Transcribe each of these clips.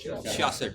66।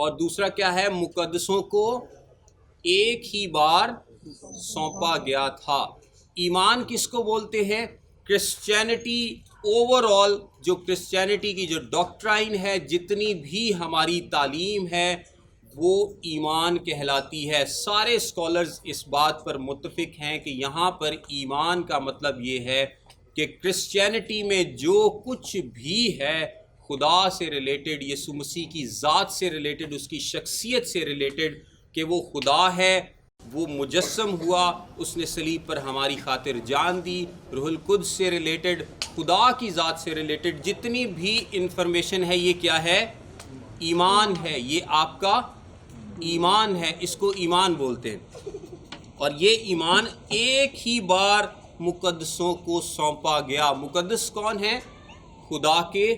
اور دوسرا کیا ہے؟ مقدسوں کو ایک ہی بار سونپا گیا تھا۔ ایمان کس کو بولتے ہیں؟ کرسچینٹی اوور آل، جو کرسچینٹی کی جو ڈاکٹرائن ہے، جتنی بھی ہماری تعلیم ہے وہ ایمان کہلاتی ہے۔ سارے اسکالرز اس بات پر متفق ہیں کہ یہاں پر ایمان کا مطلب یہ ہے کہ کرسچینٹی میں جو کچھ بھی ہے خدا سے ریلیٹڈ، یسوع مسیح کی ذات سے ریلیٹڈ، اس کی شخصیت سے ریلیٹڈ، کہ وہ خدا ہے، وہ مجسم ہوا، اس نے صلیب پر ہماری خاطر جان دی، روح القدس سے ریلیٹڈ، خدا کی ذات سے ریلیٹڈ جتنی بھی انفارمیشن ہے، یہ کیا ہے؟ ایمان ہے۔ یہ آپ کا ایمان ہے، اس کو ایمان بولتے ہیں۔ اور یہ ایمان ایک ہی بار مقدسوں کو سونپا گیا۔ مقدس کون ہیں؟ خدا کے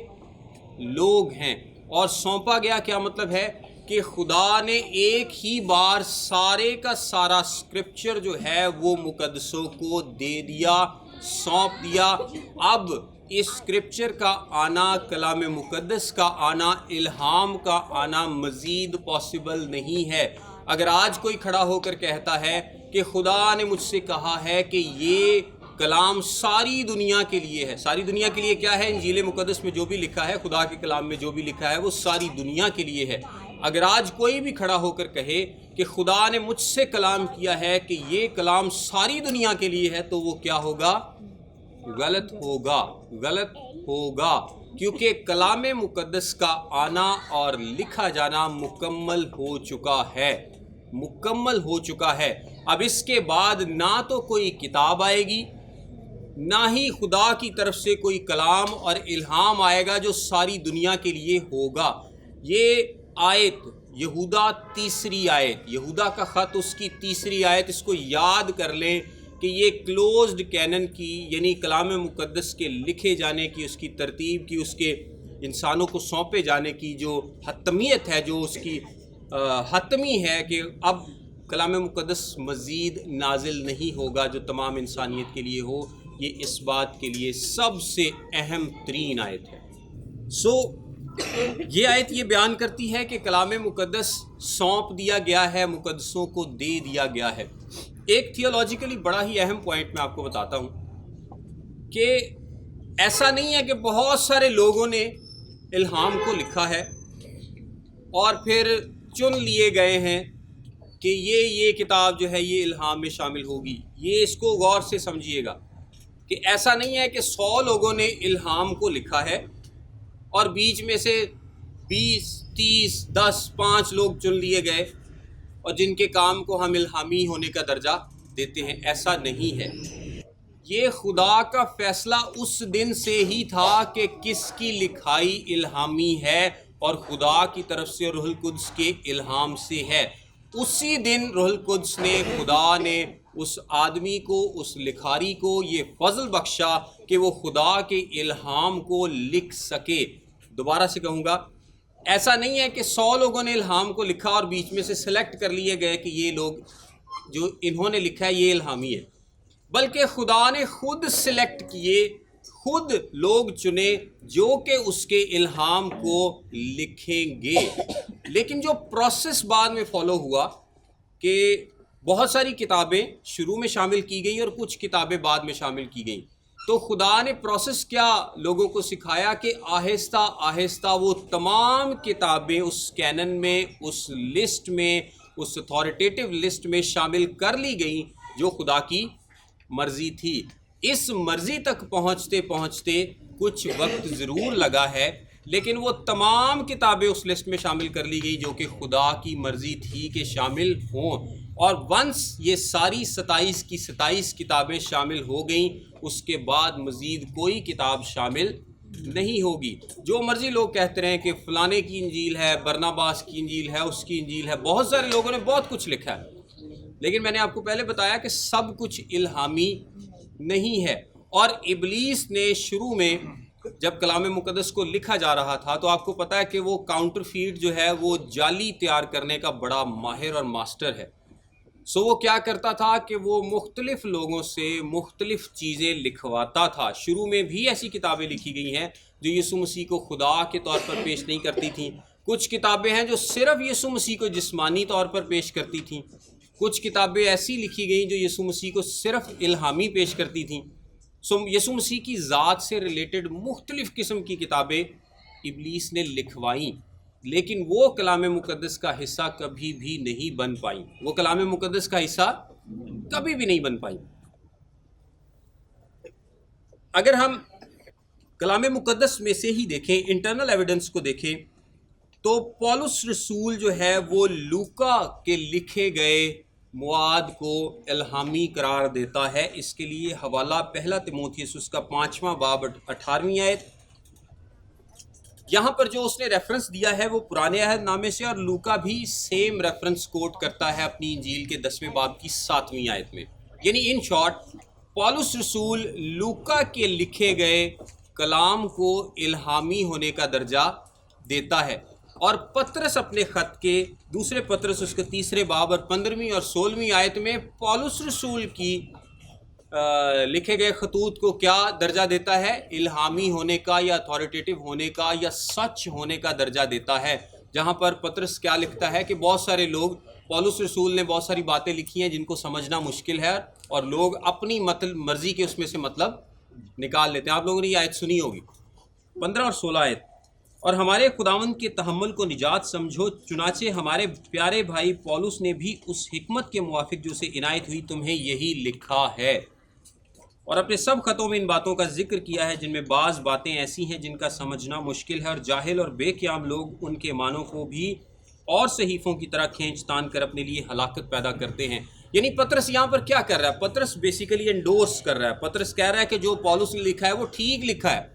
لوگ ہیں۔ اور سونپا گیا کیا مطلب ہے؟ کہ خدا نے ایک ہی بار سارے کا سارا اسکرپچر جو ہے وہ مقدسوں کو دے دیا، سونپ دیا۔ اب اس اسکرپچر کا آنا، کلام مقدس کا آنا، الہام کا آنا مزید پاسبل نہیں ہے۔ اگر آج کوئی کھڑا ہو کر کہتا ہے کہ خدا نے مجھ سے کہا ہے کہ یہ کلام ساری دنیا کے لیے ہے، ساری دنیا کے لیے کیا ہے؟ انجیل مقدس میں جو بھی لکھا ہے، خدا کے کلام میں جو بھی لکھا ہے وہ ساری دنیا کے لیے ہے۔ اگر آج کوئی بھی کھڑا ہو کر کہے کہ خدا نے مجھ سے کلام کیا ہے کہ یہ کلام ساری دنیا کے لیے ہے، تو وہ کیا ہوگا؟ غلط ہوگا، غلط ہوگا، کیونکہ کلام مقدس کا آنا اور لکھا جانا مکمل ہو چکا ہے، مکمل ہو چکا ہے۔ اب اس کے بعد نہ تو کوئی کتاب آئے گی، نہ ہی خدا کی طرف سے کوئی کلام اور الہام آئے گا جو ساری دنیا کے لیے ہوگا۔ یہ آیت یہودا تیسری آیت، یہودا کا خط اس کی تیسری آیت، اس کو یاد کر لیں کہ یہ کلوزڈ کینن کی، یعنی کلام مقدس کے لکھے جانے کی، اس کی ترتیب کی، اس کے انسانوں کو سونپے جانے کی جو حتمیت ہے، جو اس کی حتمی ہے کہ اب کلام مقدس مزید نازل نہیں ہوگا جو تمام انسانیت کے لیے ہو، یہ اس بات کے لیے سب سے اہم ترین آیت ہے۔ یہ آیت یہ بیان کرتی ہے کہ کلام مقدس سونپ دیا گیا ہے، مقدسوں کو دے دیا گیا ہے۔ ایک تھیولوجیکلی بڑا ہی اہم پوائنٹ میں آپ کو بتاتا ہوں کہ ایسا نہیں ہے کہ بہت سارے لوگوں نے الہام کو لکھا ہے اور پھر چن لیے گئے ہیں کہ یہ کتاب جو ہے یہ الہام میں شامل ہوگی۔ یہ اس کو غور سے سمجھیے گا کہ ایسا نہیں ہے کہ 100 لوگوں نے الہام کو لکھا ہے اور بیچ میں سے 20 30 10 5 لوگ چن لیے گئے اور جن کے کام کو ہم الہامی ہونے کا درجہ دیتے ہیں۔ ایسا نہیں ہے۔ یہ خدا کا فیصلہ اس دن سے ہی تھا کہ کس کی لکھائی الہامی ہے، اور خدا کی طرف سے روح القدس کے الہام سے ہے۔ اسی دن روح القدس نے، خدا نے اس آدمی کو، اس لکھاری کو یہ فضل بخشا کہ وہ خدا کے الہام کو لکھ سکے۔ دوبارہ سے کہوں گا، ایسا نہیں ہے کہ 100 لوگوں نے الہام کو لکھا اور بیچ میں سے سلیکٹ کر لیے گئے کہ یہ لوگ جو انہوں نے لکھا ہے یہ الہامی ہے، بلکہ خدا نے خود سلیکٹ کیے، خود لوگ چنے جو کہ اس کے الہام کو لکھیں گے۔ لیکن جو پروسیس بعد میں فالو ہوا کہ بہت ساری کتابیں شروع میں شامل کی گئیں اور کچھ کتابیں بعد میں شامل کی گئیں، تو خدا نے پروسیس کیا لوگوں کو سکھایا کہ آہستہ آہستہ وہ تمام کتابیں اس کینن میں، اس لسٹ میں، اس اتھارٹیٹیو لسٹ میں شامل کر لی گئیں جو خدا کی مرضی تھی۔ اس مرضی تک پہنچتے پہنچتے کچھ وقت ضرور لگا ہے، لیکن وہ تمام کتابیں اس لسٹ میں شامل کر لی گئی جو کہ خدا کی مرضی تھی کہ شامل ہوں۔ اور ونس یہ ساری 27 کی 27 کتابیں شامل ہو گئیں، اس کے بعد مزید کوئی کتاب شامل نہیں ہوگی۔ جو مرضی لوگ کہتے رہیں کہ فلانے کی انجیل ہے، برناباس کی انجیل ہے، اس کی انجیل ہے، بہت سارے لوگوں نے بہت کچھ لکھا ہے، لیکن میں نے آپ کو پہلے بتایا کہ سب کچھ الہامی نہیں ہے۔ اور ابلیس نے شروع میں جب کلام مقدس کو لکھا جا رہا تھا تو آپ کو پتہ ہے کہ وہ کاؤنٹر فیٹ جو ہے وہ جعلی تیار کرنے کا بڑا ماہر اور ماسٹر ہے۔ وہ کیا کرتا تھا کہ وہ مختلف لوگوں سے مختلف چیزیں لکھواتا تھا۔ شروع میں بھی ایسی کتابیں لکھی گئی ہیں جو یسوع مسیح کو خدا کے طور پر پیش نہیں کرتی تھیں، کچھ کتابیں ہیں جو صرف یسوع مسیح کو جسمانی طور پر پیش کرتی تھیں، کچھ کتابیں ایسی لکھی گئیں جو یسوع مسیح کو صرف الہامی پیش کرتی تھیں۔ یسوع مسیح کی ذات سے ریلیٹڈ مختلف قسم کی کتابیں ابلیس نے لکھوائیں، لیکن وہ کلام مقدس کا حصہ کبھی بھی نہیں بن پائیں، وہ کلام مقدس کا حصہ کبھی بھی نہیں بن پائیں۔ اگر ہم کلام مقدس میں سے ہی دیکھیں، انٹرنل ایویڈنس کو دیکھیں، تو پولس رسول جو ہے وہ لوکا کے لکھے گئے مواد کو الہامی قرار دیتا ہے۔ اس کے لیے حوالہ پہلا تیموتھیوس اس کا 5واں باب 18ویں آیت۔ یہاں پر جو اس نے ریفرنس دیا ہے وہ پرانے عہد نامے سے، اور لوکا بھی سیم ریفرنس کوٹ کرتا ہے اپنی انجیل کے 10ویں باب کی 7ویں آیت میں۔ یعنی ان شارٹ پولس رسول لوکا کے لکھے گئے کلام کو الہامی ہونے کا درجہ دیتا ہے، اور پطرس اپنے خط کے دوسرے پطرس اس کے 3 باب اور 15ویں اور 16ویں آیت میں پولس رسول کی لکھے گئے خطوط کو کیا درجہ دیتا ہے؟ الہامی ہونے کا یا اتھارٹیٹیو ہونے کا یا سچ ہونے کا درجہ دیتا ہے۔ جہاں پر پطرس کیا لکھتا ہے کہ بہت سارے لوگ، پولس رسول نے بہت ساری باتیں لکھی ہیں جن کو سمجھنا مشکل ہے، اور لوگ اپنی مرضی کے اس میں سے مطلب نکال لیتے ہیں۔ آپ لوگوں نے یہ آیت سنی ہوگی 15 اور 16 آیت۔ اور ہمارے خداوند کے تحمل کو نجات سمجھو، چنانچہ ہمارے پیارے بھائی پولس نے بھی اس حکمت کے موافق جو اسے عنایت ہوئی تمہیں یہی لکھا ہے، اور اپنے سب خطوں میں ان باتوں کا ذکر کیا ہے جن میں بعض باتیں ایسی ہیں جن کا سمجھنا مشکل ہے، اور جاہل اور بے قیام لوگ ان کے معنوں کو بھی اور صحیفوں کی طرح کھینچ تان کر اپنے لیے ہلاکت پیدا کرتے ہیں۔ یعنی پطرس یہاں پر کیا کر رہا ہے؟ پطرس بیسیکلی انڈورس کر رہا ہے۔ پطرس کہہ رہا ہے کہ جو پولس نے لکھا ہے وہ ٹھیک لکھا ہے،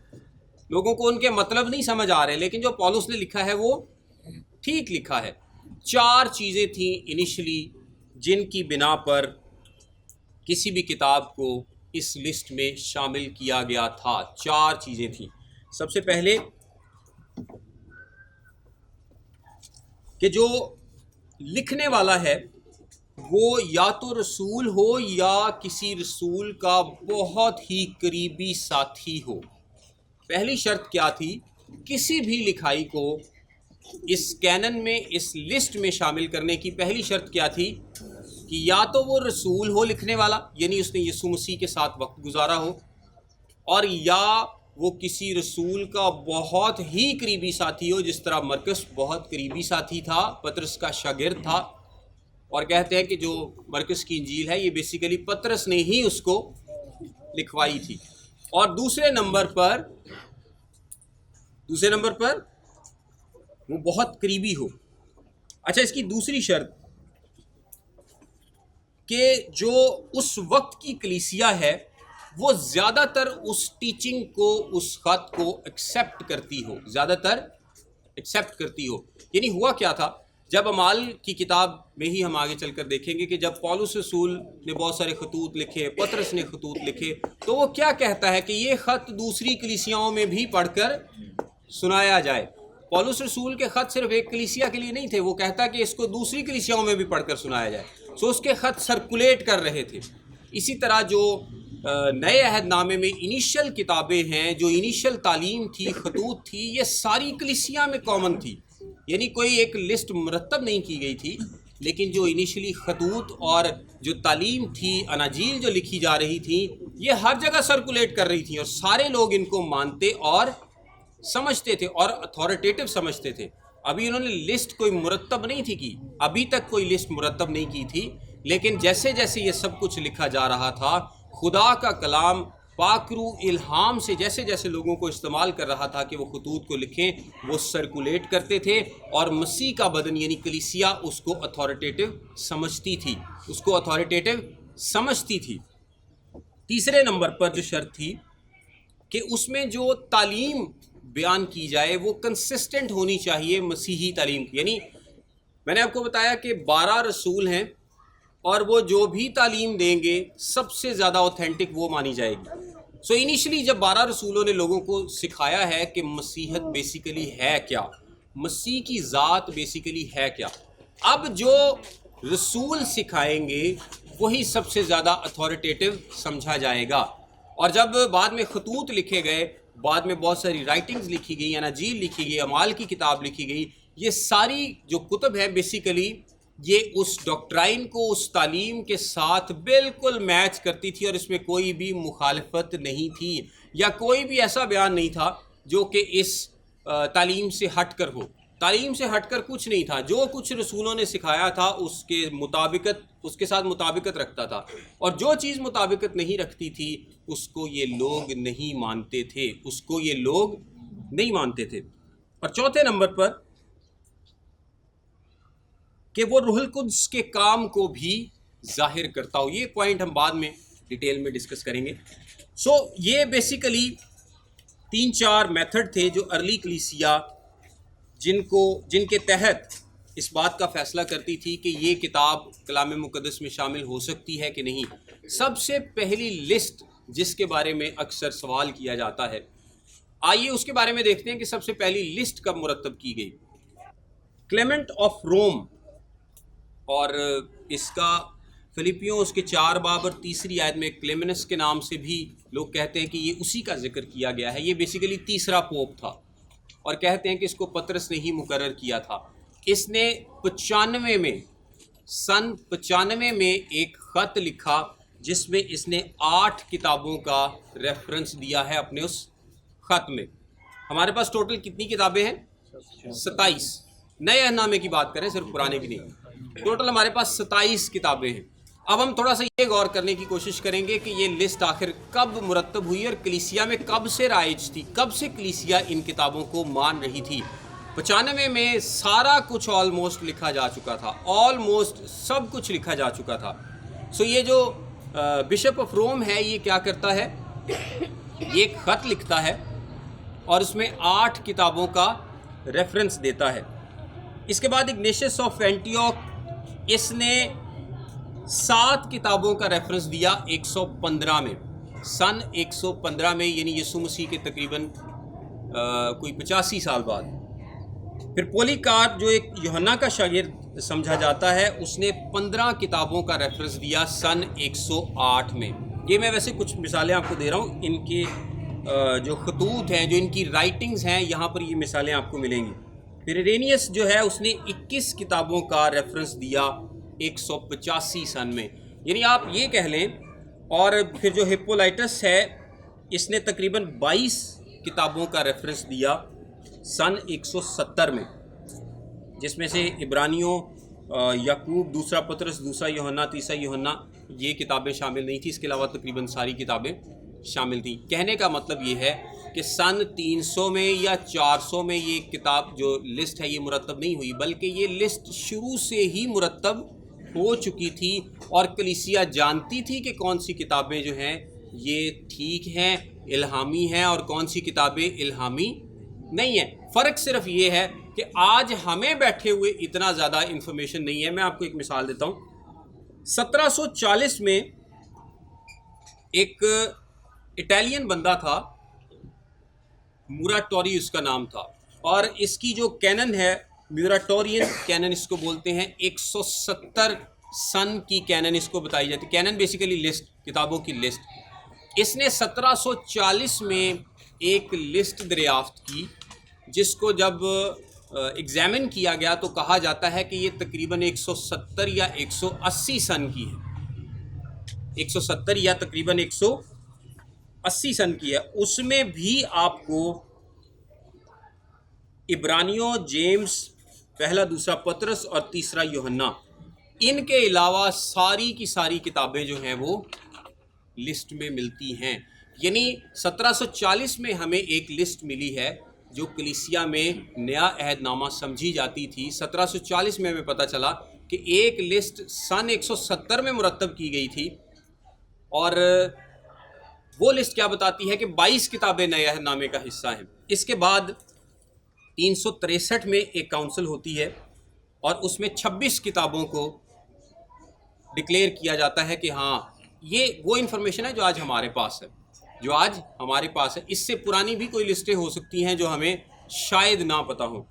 لوگوں کو ان کے مطلب نہیں سمجھ آ رہے، لیکن جو پولس نے لکھا ہے وہ ٹھیک لکھا ہے۔ 4 چیزیں تھیں انیشلی جن کی بنا پر کسی بھی کتاب کو اس لسٹ میں شامل کیا گیا تھا۔ 4 چیزیں تھیں۔ سب سے پہلے کہ جو لکھنے والا ہے وہ یا تو رسول ہو یا کسی رسول کا بہت ہی قریبی ساتھی ہو۔ پہلی شرط کیا تھی؟ کسی بھی لکھائی کو اس کینن میں، اس لسٹ میں شامل کرنے کی پہلی شرط کیا تھی کہ یا تو وہ رسول ہو لکھنے والا، یعنی اس نے یسوع مسیح کے ساتھ وقت گزارا ہو، اور یا وہ کسی رسول کا بہت ہی قریبی ساتھی ہو، جس طرح مرکس بہت قریبی ساتھی تھا، پطرس کا شاگرد تھا، اور کہتے ہیں کہ جو مرکس کی انجیل ہے یہ بیسیکلی پطرس نے ہی اس کو لکھوائی تھی۔ اور دوسرے نمبر پر وہ بہت قریبی ہو۔ اچھا، اس کی دوسری شرط کہ جو اس وقت کی کلیسیا ہے وہ زیادہ تر اس ٹیچنگ کو، اس خط کو ایکسیپٹ کرتی ہو، زیادہ تر ایکسیپٹ کرتی ہو۔ یعنی ہوا کیا تھا؟ جب اعمال کی کتاب میں ہی ہم آگے چل کر دیکھیں گے کہ جب پولس رسول نے بہت سارے خطوط لکھے، پطرس نے خطوط لکھے، تو وہ کیا کہتا ہے کہ یہ خط دوسری کلیسیاؤں میں بھی پڑھ کر سنایا جائے۔ پولس رسول کے خط صرف ایک کلیسیا کے لیے نہیں تھے، وہ کہتا کہ اس کو دوسری کلیسیاؤں میں بھی پڑھ کر سنایا جائے۔ سو اس کے خط سرکولیٹ کر رہے تھے۔ اسی طرح جو نئے عہد نامے میں انیشل کتابیں ہیں، جو انیشل تعلیم تھی، خطوط تھی، یہ ساری کلیسیا میں کامن تھی۔ یعنی کوئی ایک لسٹ مرتب نہیں کی گئی تھی، لیکن جو انیشلی خطوط اور جو تعلیم تھی، اناجیل جو لکھی جا رہی تھی، یہ ہر جگہ سرکولیٹ کر رہی تھی، اور سارے لوگ ان کو مانتے اور سمجھتے تھے اور اتھارٹیٹیو سمجھتے تھے۔ ابھی انہوں نے لسٹ کوئی مرتب نہیں تھی کی، ابھی تک کوئی لسٹ مرتب نہیں کی تھی، لیکن جیسے جیسے یہ سب کچھ لکھا جا رہا تھا، خدا کا کلام پاک روح الہام سے جیسے جیسے لوگوں کو استعمال کر رہا تھا کہ وہ خطوط کو لکھیں، وہ سرکولیٹ کرتے تھے، اور مسیح کا بدن یعنی کلیسیا اس کو اتھارٹیٹیو سمجھتی تھی۔ تیسرے نمبر پر جو شرط تھی کہ اس میں جو تعلیم بیان کی جائے وہ کنسسٹنٹ ہونی چاہیے مسیحی تعلیم کی۔ یعنی میں نے آپ کو بتایا کہ 12 رسول ہیں، اور وہ جو بھی تعلیم دیں گے سب سے زیادہ اوتھینٹک وہ مانی جائے گی۔ سو انیشلی جب 12 رسولوں نے لوگوں کو سکھایا ہے کہ مسیحت بیسیکلی ہے کیا، مسیح کی ذات بیسیکلی ہے کیا، اب جو رسول سکھائیں گے وہی سب سے زیادہ اتھارٹیٹیو سمجھا جائے گا۔ اور جب بعد میں خطوط لکھے گئے، بعد میں بہت ساری رائٹنگز لکھی گئی، اناجیل لکھی گئی، اعمال کی کتاب لکھی گئی، یہ ساری جو کتب ہیں بیسیکلی یہ اس ڈاکٹرائن کو، اس تعلیم کے ساتھ بالکل میچ کرتی تھی، اور اس میں کوئی بھی مخالفت نہیں تھی یا کوئی بھی ایسا بیان نہیں تھا جو کہ اس تعلیم سے ہٹ کر ہو۔ تعلیم سے ہٹ کر کچھ نہیں تھا، جو کچھ رسولوں نے سکھایا تھا اس کے ساتھ مطابقت رکھتا تھا، اور جو چیز مطابقت نہیں رکھتی تھی اس کو یہ لوگ نہیں مانتے تھے۔ اور چوتھے نمبر پر کہ وہ روح القدس کے کام کو بھی ظاہر کرتا ہو۔ یہ پوائنٹ ہم بعد میں ڈیٹیل میں ڈسکس کریں گے۔ یہ بیسیکلی 3-4 میتھڈ تھے جو ارلی کلیسیا جن کے تحت اس بات کا فیصلہ کرتی تھی کہ یہ کتاب کلام مقدس میں شامل ہو سکتی ہے کہ نہیں۔ سب سے پہلی لسٹ جس کے بارے میں اکثر سوال کیا جاتا ہے، آئیے اس کے بارے میں دیکھتے ہیں کہ سب سے پہلی لسٹ کب مرتب کی گئی۔ کلیمنٹ آف روم، اور اس کا فلپیوں اس کے 4 باب اور 3 آیت میں کلیمنس کے نام سے بھی لوگ کہتے ہیں کہ یہ اسی کا ذکر کیا گیا ہے۔ یہ بیسیکلی تیسرا پوپ تھا، اور کہتے ہیں کہ اس کو پطرس نے ہی مقرر کیا تھا۔ اس نے 95 میں ایک خط لکھا جس میں اس نے 8 کتابوں کا ریفرنس دیا ہے اپنے اس خط میں۔ ہمارے پاس ٹوٹل کتنی کتابیں ہیں؟ 27۔ نئے عہد نامے کی بات کریں، صرف پرانے کی نہیں۔ ٹوٹل ہمارے پاس 27 کتابیں ہیں۔ اب ہم تھوڑا سا یہ غور کرنے کی کوشش کریں گے کہ یہ لسٹ آخر کب مرتب ہوئی اور کلیسیا میں کب سے رائج تھی، کب سے کلیسیا ان کتابوں کو مان رہی تھی۔ 95 میں سارا کچھ آلموسٹ لکھا جا چکا تھا، آلموسٹ سب کچھ لکھا جا چکا تھا۔ یہ جو بشپ آف روم ہے یہ کیا کرتا ہے؟ یہ ایک خط لکھتا ہے اور اس میں 8 کتابوں کا ریفرنس دیتا ہے۔ اس کے بعد اگنیشس آف اینٹیوک، اس نے 7 کتابوں کا ریفرنس دیا 115 میں، سن 115 میں، یعنی یسوع مسیح کے تقریباً کوئی 85 سال بعد۔ پھر پولیکارپ جو ایک یوحنا کا شاگرد سمجھا جاتا ہے، اس نے 15 کتابوں کا ریفرنس دیا سن 108 میں۔ یہ میں ویسے کچھ مثالیں آپ کو دے رہا ہوں، ان کے جو خطوط ہیں، جو ان کی رائٹنگز ہیں، یہاں پر یہ مثالیں آپ کو ملیں گی۔ پھر ارینیس جو ہے اس نے 21 کتابوں کا ریفرنس دیا 185 سن میں، یعنی آپ یہ کہہ لیں۔ اور پھر جو ہپولائٹس ہے اس نے تقریباً 22 کتابوں کا ریفرنس دیا سن 170 میں، جس میں سے عبرانیوں، یعقوب، دوسرا پطرس، دوسرا یوحنا، تیسرا یوحنا، یہ کتابیں شامل نہیں تھیں۔ اس کے علاوہ تقریباً ساری کتابیں شامل تھیں۔ کہنے کا مطلب یہ ہے کہ سن 300 میں یا 400 میں یہ کتاب جو لسٹ ہے یہ مرتب نہیں ہوئی، بلکہ یہ لسٹ شروع سے ہی مرتب ہو چکی تھی، اور کلیسیا جانتی تھی کہ کون سی کتابیں جو ہیں یہ ٹھیک ہیں، الہامی ہیں، اور کون سی کتابیں الہامی نہیں ہیں۔ فرق صرف یہ ہے کہ آج ہمیں بیٹھے ہوئے اتنا زیادہ انفارمیشن نہیں ہے۔ میں آپ کو ایک مثال دیتا ہوں۔ 1740 میں ایک اٹیلین بندہ تھا، موراٹوری اس کا نام تھا، اور اس کی جو کینن ہے، میوراٹورین کینن اس کو بولتے ہیں، 170 سن کی کینن اس کو بتائی جاتی ہے۔ کینن بیسیکلی لسٹ، کتابوں کی لسٹ۔ اس نے 1740 میں ایک لسٹ دریافت کی، جس کو جب ایگزامن کیا گیا تو کہا جاتا ہے کہ یہ تقریباً 170 یا 180 سن کی ہے، 170 یا تقریباً 180 سن کی ہے۔ اس میں بھی آپ کو عبرانیوں، جیمز، پہلا دوسرا پطرس اور تیسرا یوحنا، ان کے علاوہ ساری کی ساری کتابیں جو ہیں وہ لسٹ میں ملتی ہیں۔ یعنی 1740 میں ہمیں ایک لسٹ ملی ہے جو کلیسیا میں نیا عہد نامہ سمجھی جاتی تھی۔ 1740 میں ہمیں پتہ چلا کہ ایک لسٹ سن 170 میں مرتب کی گئی تھی، اور وہ لسٹ کیا بتاتی ہے کہ 22 کتابیں نئے عہد نامے کا حصہ ہیں۔ اس کے بعد 363 میں ایک کاؤنسل ہوتی ہے، اور اس میں 26 کتابوں کو ڈکلیئر کیا جاتا ہے کہ ہاں یہ وہ انفارمیشن ہے جو آج ہمارے پاس ہے، اس سے پرانی بھی کوئی لسٹیں ہو سکتی ہیں جو ہمیں شاید نہ پتہ ہوں۔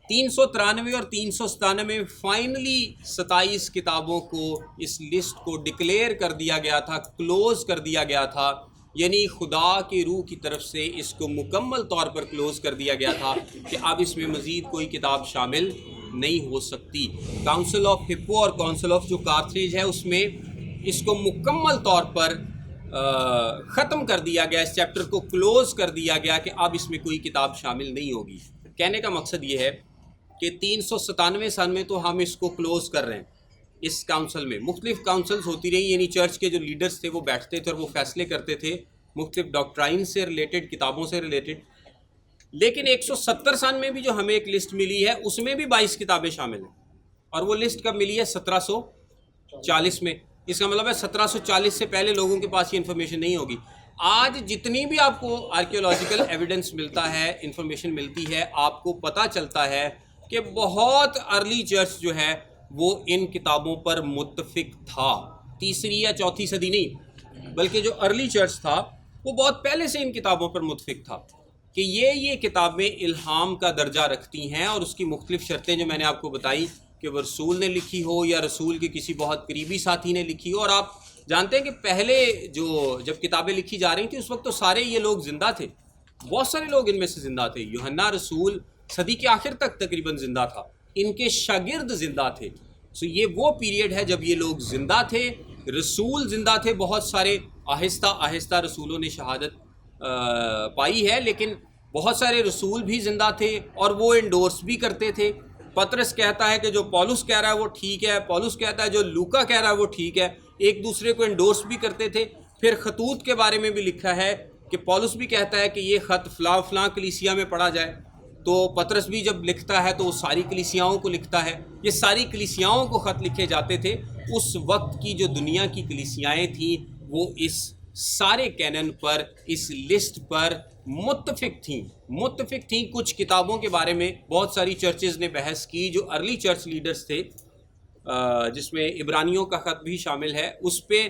393 اور 397 میں فائنلی 27 کتابوں کو اس لسٹ کو ڈکلیئر کر دیا گیا تھا، کلوز کر دیا گیا تھا، یعنی خدا کی روح کی طرف سے اس کو مکمل طور پر کلوز کر دیا گیا تھا کہ اب اس میں مزید کوئی کتاب شامل نہیں ہو سکتی۔ کاؤنسل آف ہپو اور کاؤنسل آف جو کارتھریج ہے اس میں اس کو مکمل طور پر ختم کر دیا گیا، اس چیپٹر کو کلوز کر دیا گیا کہ اب اس میں کوئی کتاب شامل نہیں ہوگی۔ کہنے کا مقصد یہ ہے کہ 397 سن میں تو ہم اس کو کلوز کر رہے ہیں۔ اس کاؤنسل میں مختلف کاؤنسلز ہوتی رہی، یعنی چرچ کے جو لیڈرز تھے وہ بیٹھتے تھے اور وہ فیصلے کرتے تھے مختلف ڈاکٹرائن سے ریلیٹڈ، کتابوں سے ریلیٹڈ۔ لیکن 170 سن میں بھی جو ہمیں ایک لسٹ ملی ہے اس میں بھی 22 کتابیں شامل ہیں، اور وہ لسٹ کب ملی ہے؟ 1740 میں۔ اس کا مطلب ہے 1740 سے پہلے لوگوں کے پاس یہ انفارمیشن نہیں ہوگی۔ آج جتنی بھی آپ کو آرکیولوجیکل ایویڈنس ملتا ہے، انفارمیشن ملتی ہے، آپ کو پتہ چلتا ہے کہ بہت ارلی چرچ جو ہے وہ ان کتابوں پر متفق تھا۔ تیسری یا چوتھی صدی نہیں، بلکہ جو ارلی چرچ تھا وہ بہت پہلے سے ان کتابوں پر متفق تھا کہ یہ کتابیں الہام کا درجہ رکھتی ہیں، اور اس کی مختلف شرطیں جو میں نے آپ کو بتائی کہ وہ رسول نے لکھی ہو یا رسول کے کسی بہت قریبی ساتھی نے لکھی ہو۔ اور آپ جانتے ہیں کہ پہلے جب کتابیں لکھی جا رہی تھیں اس وقت تو سارے یہ لوگ زندہ تھے، بہت سارے لوگ ان میں سے زندہ تھے۔ یوحنا رسول صدی کے آخر تک تقریباً زندہ تھا، ان کے شاگرد زندہ تھے۔ یہ وہ پیریڈ ہے جب یہ لوگ زندہ تھے، رسول زندہ تھے بہت سارے۔ آہستہ آہستہ رسولوں نے شہادت پائی ہے، لیکن بہت سارے رسول بھی زندہ تھے اور وہ انڈورس بھی کرتے تھے۔ پطرس کہتا ہے کہ جو پولس کہہ رہا ہے وہ ٹھیک ہے، پولس کہتا ہے جو لوکا کہہ رہا ہے وہ ٹھیک ہے، ایک دوسرے کو انڈورس بھی کرتے تھے۔ پھر خطوط کے بارے میں بھی لکھا ہے کہ پولس بھی کہتا ہے کہ یہ خط فلاں فلاں کلیسیا میں پڑھا جائے، تو پطرس بھی جب لکھتا ہے تو وہ ساری کلیسیاؤں کو لکھتا ہے۔ یہ ساری کلیسیاؤں کو خط لکھے جاتے تھے۔ اس وقت کی جو دنیا کی کلیسیائیں تھیں وہ اس سارے کینن پر، اس لسٹ پر متفق تھیں۔ کچھ کتابوں کے بارے میں بہت ساری چرچز نے بحث کی، جو ارلی چرچ لیڈرز تھے، جس میں عبرانیوں کا خط بھی شامل ہے، اس پہ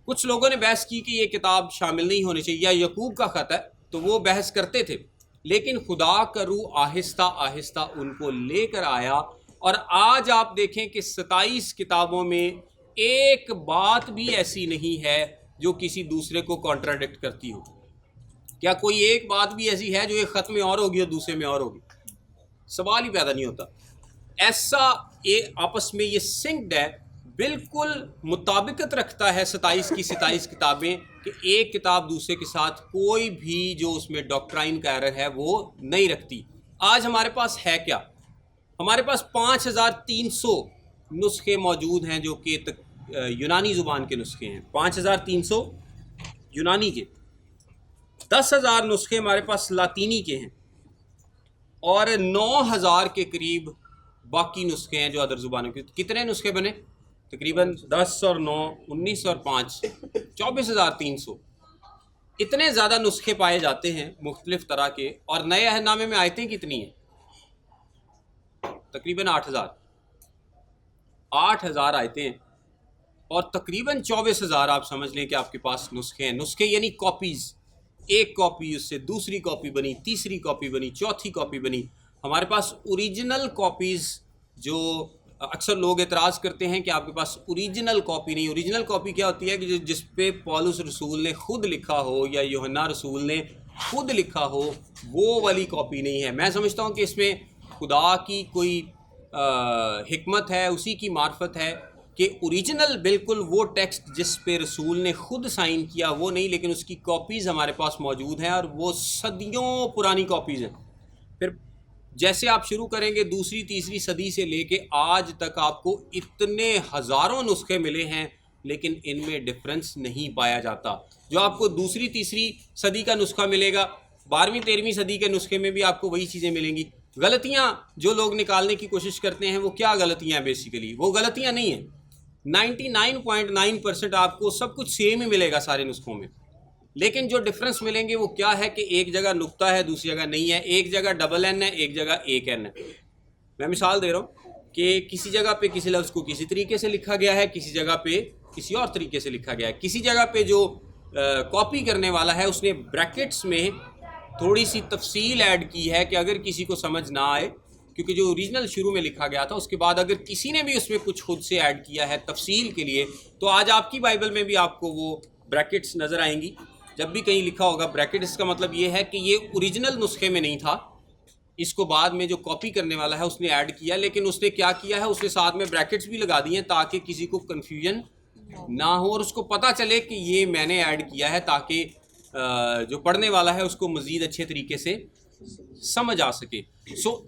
کچھ لوگوں نے بحث کی کہ یہ کتاب شامل نہیں ہونی چاہیے، یا یعقوب کا خط ہے، تو وہ بحث کرتے تھے۔ لیکن خدا کا روح آہستہ آہستہ ان کو لے کر آیا، اور آج آپ دیکھیں کہ 27 کتابوں میں ایک بات بھی ایسی نہیں ہے جو کسی دوسرے کو کانٹراڈکٹ کرتی ہو۔ کیا کوئی ایک بات بھی ایسی ہے جو ایک خط میں اور ہوگی اور دوسرے میں اور ہوگی؟ سوال ہی پیدا نہیں ہوتا۔ ایسا آپس میں یہ سنکڈ ہے، بالکل مطابقت رکھتا ہے 27 کی 27 کتابیں، کہ ایک کتاب دوسرے کے ساتھ کوئی بھی جو اس میں ڈاکٹرائن کا ایرر ہے وہ نہیں رکھتی۔ آج ہمارے پاس ہے کیا؟ ہمارے پاس 5300 نسخے موجود ہیں جو کہ یونانی زبان کے نسخے ہیں، 5300 یونانی کے، 10,000 نسخے ہمارے پاس لاطینی کے ہیں، اور 9,000 کے قریب باقی نسخے ہیں جو ادر زبانوں کے۔ کتنے نسخے بنے؟ تقریباً 10 اور 9 19 اور 5 24,300۔ اتنے زیادہ نسخے پائے جاتے ہیں مختلف طرح کے، اور نئے عہد نامے میں آیتیں کتنی ہیں؟ تقریباً 8,000 آیتیں ہیں، اور تقریباً 24,000 آپ سمجھ لیں کہ آپ کے پاس نسخے ہیں۔ نسخے یعنی کاپیز، ایک کاپی اس سے دوسری کاپی بنی، تیسری کاپی بنی، چوتھی کاپی بنی۔ ہمارے پاس اوریجنل کاپیز، جو اکثر لوگ اعتراض کرتے ہیں کہ آپ کے پاس اوریجنل کاپی نہیں۔ اوریجنل کاپی کیا ہوتی ہے کہ جس پہ پولس رسول نے خود لکھا ہو یا یوحنا رسول نے خود لکھا ہو، وہ والی کاپی نہیں ہے۔ میں سمجھتا ہوں کہ اس میں خدا کی کوئی حکمت ہے، اسی کی معرفت ہے کہ اوریجنل بالکل وہ ٹیکسٹ جس پہ رسول نے خود سائن کیا وہ نہیں، لیکن اس کی کاپیز ہمارے پاس موجود ہیں، اور وہ صدیوں پرانی کاپیز ہیں۔ پھر جیسے آپ شروع کریں گے دوسری تیسری صدی سے لے کے آج تک آپ کو اتنے ہزاروں نسخے ملے ہیں، لیکن ان میں ڈفرنس نہیں پایا جاتا۔ جو آپ کو دوسری تیسری صدی کا نسخہ ملے گا، 12ویں 13ویں صدی کے نسخے میں بھی آپ کو وہی چیزیں ملیں گی۔ غلطیاں جو لوگ نکالنے کی کوشش کرتے ہیں وہ کیا غلطیاں ہیں؟ بیسیکلی وہ غلطیاں نہیں ہیں، 99.9% آپ کو سب کچھ سیم ہی ملے گا سارے نسخوں میں، لیکن جو ڈفرنس ملیں گے وہ کیا ہے کہ ایک جگہ نقطہ ہے دوسری جگہ نہیں ہے، ایک جگہ ڈبل این ہے ایک جگہ ایک این ہے۔ میں مثال دے رہا ہوں کہ کسی جگہ پہ کسی لفظ کو کسی طریقے سے لکھا گیا ہے، کسی جگہ پہ کسی اور طریقے سے لکھا گیا ہے۔ کسی جگہ پہ جو کاپی کرنے والا ہے اس نے بریکٹس میں تھوڑی سی تفصیل ایڈ کی ہے کہ اگر کسی کو سمجھ نہ آئے، کیونکہ جو اوریجنل شروع میں لکھا گیا تھا اس کے بعد اگر کسی نے بھی اس میں کچھ خود سے ایڈ کیا ہے تفصیل کے لیے، تو آج آپ کی بائبل میں بھی آپ کو وہ بریکٹس نظر آئیں گی۔ جب بھی کہیں لکھا ہوگا بریکٹ، اس کا مطلب یہ ہے کہ یہ اوریجنل نسخے میں نہیں تھا، اس کو بعد میں جو کاپی کرنے والا ہے اس نے ایڈ کیا، لیکن اس نے کیا کیا ہے، اس نے ساتھ میں بریکٹس بھی لگا دیے تاکہ کسی کو کنفیوژن نہ ہو اور اس کو پتہ چلے کہ یہ میں نے ایڈ کیا ہے، تاکہ جو پڑھنے والا ہے اس کو مزید اچھے طریقے سے سمجھ آ سکے۔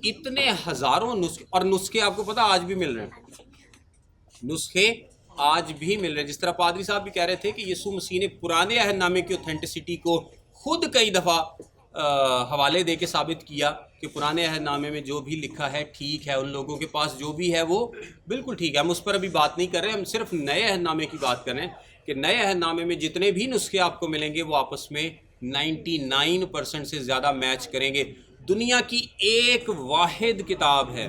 اتنے ہزاروں نسخے، اور نسخے آپ کو پتہ آج بھی مل رہے ہیں، نسخے آج بھی مل رہے ہیں۔ جس طرح پادری صاحب بھی کہہ رہے تھے کہ یسوع مسیح نے پرانے عہد نامے کی اوتھینٹسٹی کو خود کئی دفعہ حوالے دے کے ثابت کیا کہ پرانے عہد نامے میں جو بھی لکھا ہے ٹھیک ہے، ان لوگوں کے پاس جو بھی ہے وہ بالکل ٹھیک ہے۔ ہم اس پر ابھی بات نہیں کر رہے، ہم صرف نئے عہد نامے کی بات کر رہے ہیں کہ نئے عہد نامے میں جتنے بھی نسخے آپ کو ملیں گے وہ آپس میں 99% سے زیادہ میچ کریں گے۔ دنیا کی ایک واحد کتاب ہے،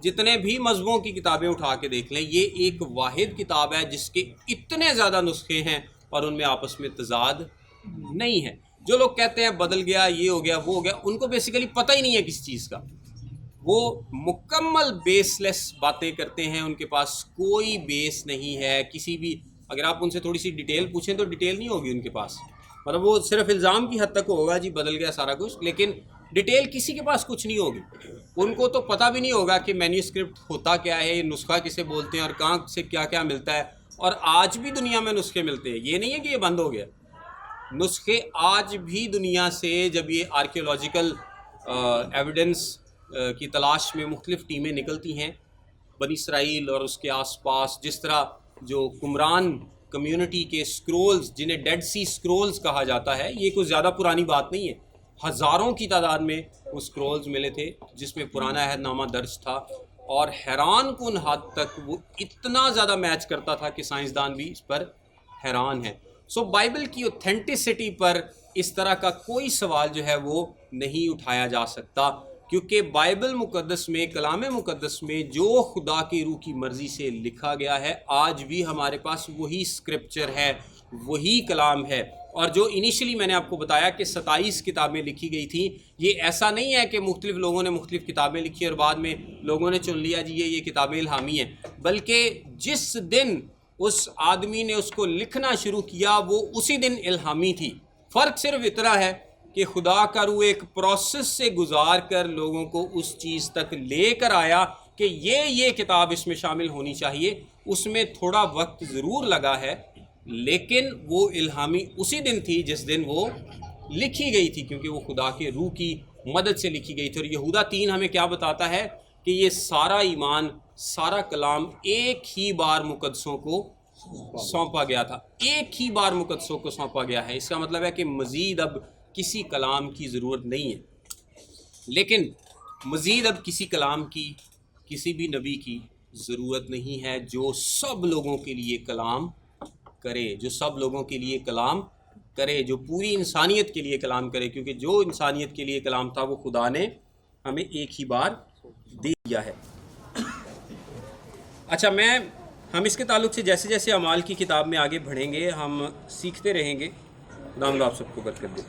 جتنے بھی مذہبوں کی کتابیں اٹھا کے دیکھ لیں، یہ ایک واحد کتاب ہے جس کے اتنے زیادہ نسخے ہیں اور ان میں آپس میں تضاد نہیں ہے۔ جو لوگ کہتے ہیں بدل گیا، یہ ہو گیا، وہ ہو گیا، ان کو بیسیکلی پتہ ہی نہیں ہے کسی چیز کا، وہ مکمل بیس لیس باتیں کرتے ہیں، ان کے پاس کوئی بیس نہیں ہے کسی بھی۔ اگر آپ ان سے تھوڑی سی ڈیٹیل پوچھیں تو ڈیٹیل نہیں ہوگی ان کے پاس، مطلب وہ صرف الزام کی حد تک ہوگا جی بدل گیا سارا کچھ، لیکن ڈیٹیل کسی کے پاس کچھ نہیں ہوگی۔ ان کو تو پتہ بھی نہیں ہوگا کہ مینیوسکرپٹ ہوتا کیا ہے، یہ نسخہ کسے بولتے ہیں اور کہاں سے کیا کیا ملتا ہے۔ اور آج بھی دنیا میں نسخے ملتے ہیں، یہ نہیں ہے کہ یہ بند ہو گیا، نسخے آج بھی دنیا سے، جب یہ آرکیولوجیکل ایویڈنس کی تلاش میں مختلف ٹیمیں نکلتی ہیں، بنی اسرائیل اور اس کے آس پاس، جس طرح جو قمران کمیونٹی کے سکرولز جنہیں ڈیڈ سی سکرولز کہا جاتا ہے، یہ کوئی زیادہ پرانی بات نہیں ہے، ہزاروں کی تعداد میں وہ سکرولز ملے تھے جس میں پرانا عہد نامہ درج تھا، اور حیران کن حد تک وہ اتنا زیادہ میچ کرتا تھا کہ سائنسدان بھی اس پر حیران ہیں۔ بائبل کی اوتھینٹسٹی پر اس طرح کا کوئی سوال جو ہے وہ نہیں اٹھایا جا سکتا، کیونکہ بائبل مقدس میں، کلام مقدس میں جو خدا کی روح کی مرضی سے لکھا گیا ہے، آج بھی ہمارے پاس وہی اسکرپچر ہے، وہی کلام ہے۔ اور جو انیشلی میں نے آپ کو بتایا کہ 27 کتابیں لکھی گئی تھیں، یہ ایسا نہیں ہے کہ مختلف لوگوں نے مختلف کتابیں لکھی اور بعد میں لوگوں نے چن لیا جی یہ کتابیں الہامی ہیں، بلکہ جس دن اس آدمی نے اس کو لکھنا شروع کیا وہ اسی دن الہامی تھی۔ فرق صرف اتنا ہے کہ خدا کا روح ایک پروسیس سے گزار کر لوگوں کو اس چیز تک لے کر آیا کہ یہ کتاب اس میں شامل ہونی چاہیے، اس میں تھوڑا وقت ضرور لگا ہے، لیکن وہ الہامی اسی دن تھی جس دن وہ لکھی گئی تھی، کیونکہ وہ خدا کے روح کی مدد سے لکھی گئی تھی۔ اور یہودا 3 ہمیں کیا بتاتا ہے کہ یہ سارا ایمان، سارا کلام ایک ہی بار مقدسوں کو سونپا گیا تھا، ایک ہی بار مقدسوں کو سونپا گیا ہے۔ اس کا مطلب ہے کہ مزید اب کسی کلام کی ضرورت نہیں ہے، لیکن مزید اب کسی کلام کی، کسی بھی نبی کی ضرورت نہیں ہے جو سب لوگوں کے لیے کلام کرے، جو سب لوگوں کے لیے کلام کرے، جو پوری انسانیت کے لیے کلام کرے، کیونکہ جو انسانیت کے لیے کلام تھا وہ خدا نے ہمیں ایک ہی بار دے دیا ہے۔ اچھا، ہم اس کے تعلق سے جیسے جیسے اعمال کی کتاب میں آگے بڑھیں گے ہم سیکھتے رہیں گے۔ خدا آپ سب کو برکت دے۔